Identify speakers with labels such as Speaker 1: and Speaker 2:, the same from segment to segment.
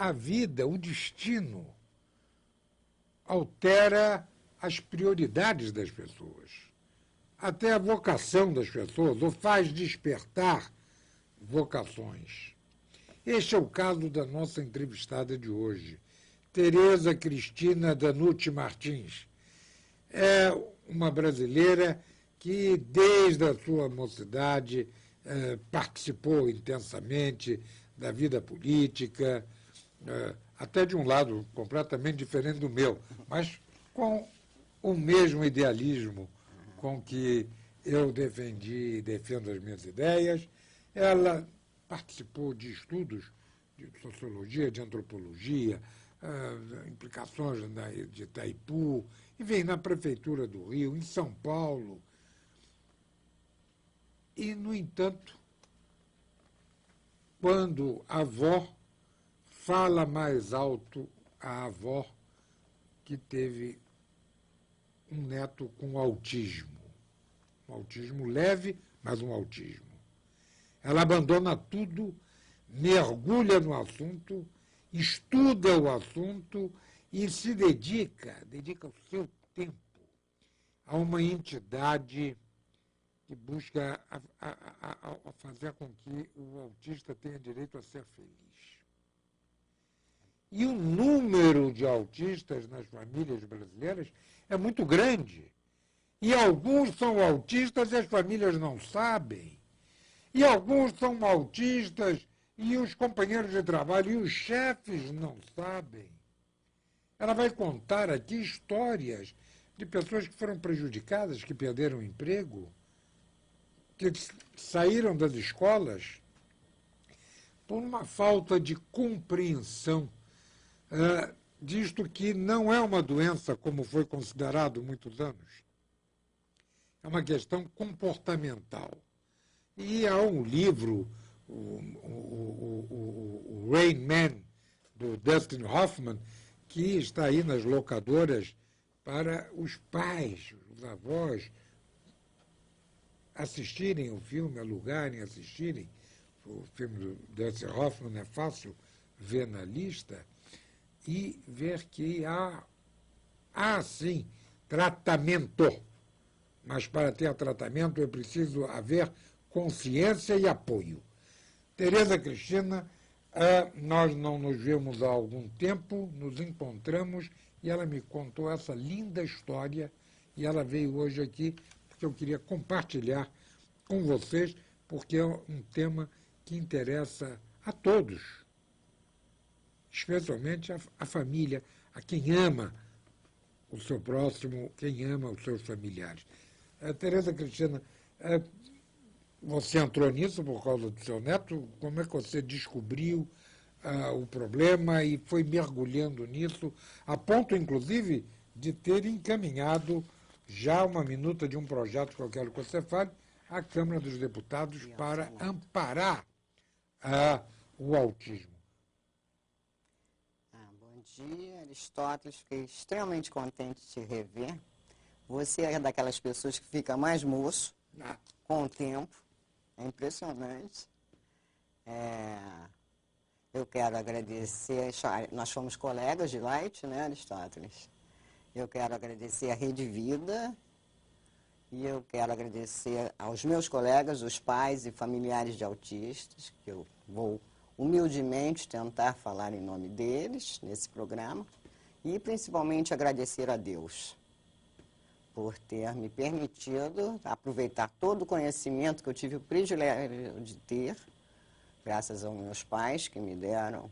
Speaker 1: a vida, o destino, altera as prioridades das pessoas, até a vocação das pessoas, ou faz despertar vocações. Este é o caso da nossa entrevistada de hoje, Tereza Cristina Danucci Martins. É uma brasileira que, desde a sua mocidade, participou intensamente da vida política, até de um lado completamente diferente do meu, mas com o mesmo idealismo com que eu defendi e defendo as minhas ideias. Ela participou de estudos de sociologia, de antropologia, implicações de Itaipu, e vem na Prefeitura do Rio, em São Paulo. E, no entanto, quando a avó fala mais alto, a avó que teve um neto com autismo. Um autismo leve, mas um autismo. Ela abandona tudo, mergulha no assunto, estuda o assunto e se dedica o seu tempo a uma entidade que busca a fazer com que o autista tenha direito a ser feliz. E o número de autistas nas famílias brasileiras é muito grande. E alguns são autistas e as famílias não sabem. E alguns são autistas e os companheiros de trabalho e os chefes não sabem. Ela vai contar aqui histórias de pessoas que foram prejudicadas, que perderam o emprego, que saíram das escolas por uma falta de compreensão disto que não é uma doença como foi considerado muitos anos. É uma questão comportamental. E há um livro, o Rain Man, do Dustin Hoffman, que está aí nas locadoras para os pais, os avós, assistirem o filme, alugarem, assistirem. O filme do Dustin Hoffman é fácil ver na lista e ver que há sim, tratamento. Mas para ter tratamento é preciso haver consciência e apoio. Tereza Cristina, nós não nos vemos há algum tempo, nos encontramos e ela me contou essa linda história e ela veio hoje aqui porque eu queria compartilhar com vocês, porque é um tema que interessa a todos, especialmente a família, a quem ama o seu próximo, quem ama os seus familiares. Tereza Cristina, você entrou nisso por causa do seu neto? Como é que você descobriu o problema e foi mergulhando nisso, a ponto, inclusive, de ter encaminhado já uma minuta de um projeto que eu quero que você fale à Câmara dos Deputados para amparar o autismo?
Speaker 2: Bom dia, Aristóteles. Fiquei extremamente contente de te rever. Você é daquelas pessoas que fica mais moço com o tempo. É impressionante. Eu quero agradecer, nós fomos colegas de Light, né, Aristóteles? Eu quero agradecer a Rede Vida e eu quero agradecer aos meus colegas, os pais e familiares de autistas, que eu vou humildemente tentar falar em nome deles nesse programa, e principalmente agradecer a Deus por ter me permitido aproveitar todo o conhecimento que eu tive o privilégio de ter, graças aos meus pais que me deram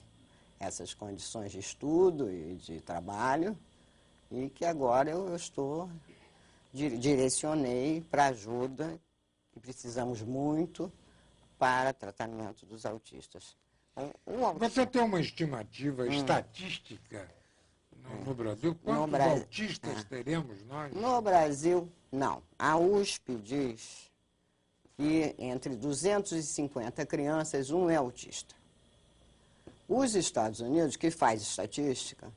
Speaker 2: essas condições de estudo e de trabalho, e que agora eu direcionei para ajuda, que precisamos muito para tratamento dos autistas.
Speaker 1: Você tem uma estimativa estatística no Brasil? Quantos autistas teremos nós?
Speaker 2: No Brasil, não. A USP diz que entre 250 crianças, um é autista. Os Estados Unidos, que faz estatística,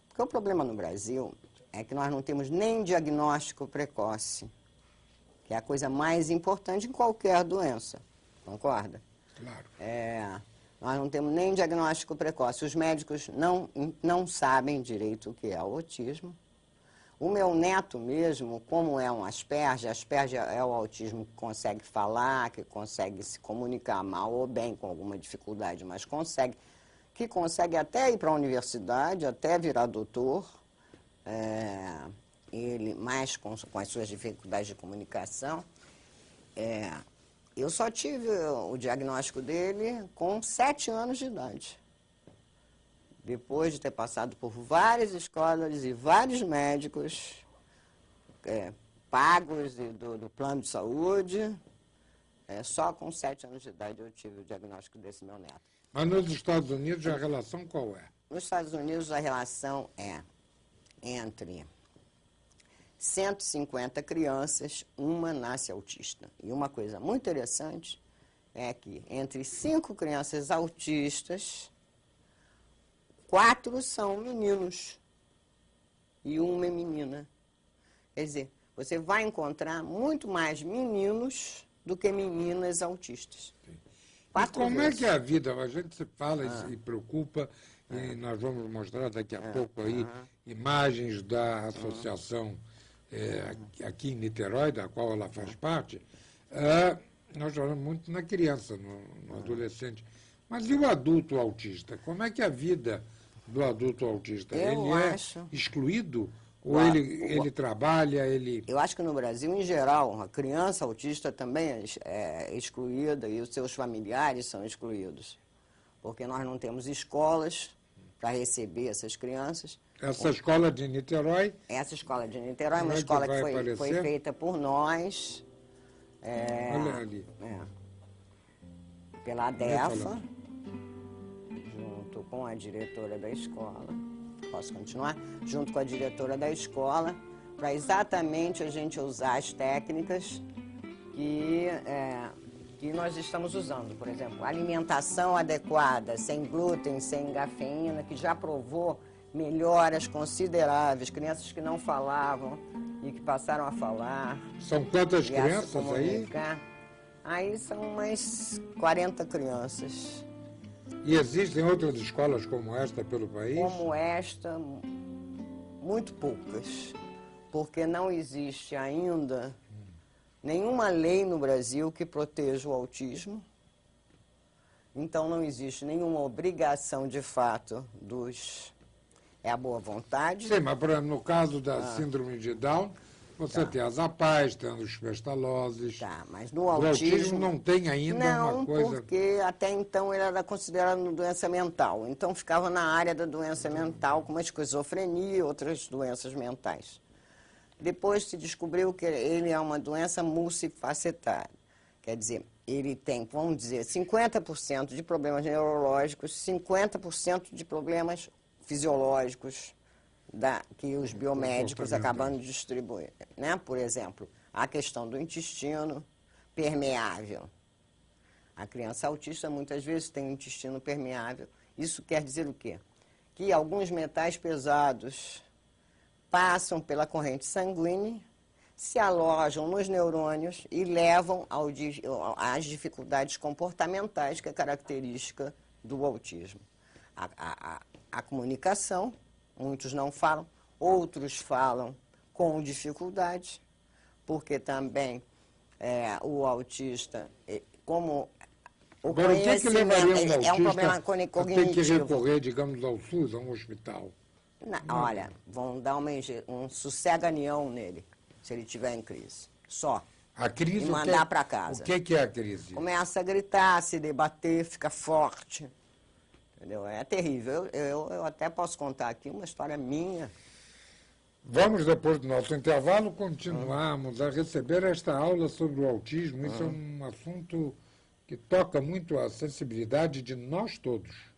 Speaker 2: porque o problema no Brasil é que nós não temos nem diagnóstico precoce, que é a coisa mais importante em qualquer doença, concorda?
Speaker 1: Claro.
Speaker 2: Nós não temos nem diagnóstico precoce. Os médicos não sabem direito o que é autismo. O meu neto mesmo, como é um Asperger é o autismo que consegue falar, que consegue se comunicar mal ou bem, com alguma dificuldade, mas que consegue até ir para a universidade, até virar doutor, ele mais com as suas dificuldades de comunicação. Eu só tive o diagnóstico dele com 7 anos de idade. Depois de ter passado por várias escolas e vários médicos pagos do plano de saúde, só com 7 anos de idade eu tive o diagnóstico desse meu neto.
Speaker 1: Mas nos Estados Unidos a relação qual é?
Speaker 2: Nos Estados Unidos a relação é entre 150 crianças, uma nasce autista. E uma coisa muito interessante é que entre 5 crianças autistas, 4 são meninos e uma é menina. Quer dizer, você vai encontrar muito mais meninos do que meninas autistas.
Speaker 1: E como é que é a vida? A gente se fala e se preocupa, e nós vamos mostrar daqui a pouco aí imagens da associação aqui em Niterói, da qual ela faz parte. Nós falamos muito na criança, no adolescente. Mas e o adulto autista? Como é que é a vida do adulto autista? Ele é excluído? Ou ele trabalha, ele...
Speaker 2: Eu acho que no Brasil, em geral, a criança autista também é excluída e os seus familiares são excluídos. Porque nós não temos escolas para receber essas crianças.
Speaker 1: Essa escola de Niterói?
Speaker 2: Essa escola de Niterói é uma escola que foi feita por nós.
Speaker 1: Olha ali.
Speaker 2: Pela ADEFA, junto com a diretora da escola. Posso continuar? Junto com a diretora da escola, para exatamente a gente usar as técnicas que nós estamos usando. Por exemplo, alimentação adequada, sem glúten, sem cafeína, que já provou melhoras consideráveis. Crianças que não falavam e que passaram a falar.
Speaker 1: São quantas crianças aí?
Speaker 2: Aí são umas 40 crianças.
Speaker 1: E existem outras escolas como esta pelo país?
Speaker 2: Como esta, muito poucas, porque não existe ainda nenhuma lei no Brasil que proteja o autismo. Então não existe nenhuma obrigação de fato é a boa vontade.
Speaker 1: Sim, mas no caso da síndrome de Down, você tem as APAES, tem as pestaloses.
Speaker 2: Tá, mas no autismo
Speaker 1: não tem ainda uma coisa...
Speaker 2: Não, porque até então ele era considerado doença mental. Então ficava na área da doença mental, como a esquizofrenia e outras doenças mentais. Depois se descobriu que ele é uma doença multifacetada. Quer dizer, ele tem, vamos dizer, 50% de problemas neurológicos, 50% de problemas fisiológicos, que os biomédicos acabam de distribuir, né? Por exemplo, a questão do intestino permeável. A criança autista muitas vezes tem um intestino permeável. Isso quer dizer o quê? Que alguns metais pesados passam pela corrente sanguínea, se alojam nos neurônios e levam às dificuldades comportamentais, que é característica do autismo. A comunicação. Muitos não falam, outros falam com dificuldade, porque também o autista, como o conhecimento é um problema cognitivo.
Speaker 1: Tem que recorrer, digamos, ao SUS, a um hospital.
Speaker 2: Olha, vão dar um sossega-nião nele, se ele estiver em crise. Só.
Speaker 1: A crise,
Speaker 2: e mandar para casa.
Speaker 1: O que é a crise?
Speaker 2: Começa a gritar, se debater, fica forte. Entendeu? É terrível. Eu até posso contar aqui uma história minha.
Speaker 1: Vamos, depois do nosso intervalo, continuarmos a receber esta aula sobre o autismo. Isso é um assunto que toca muito a sensibilidade de nós todos.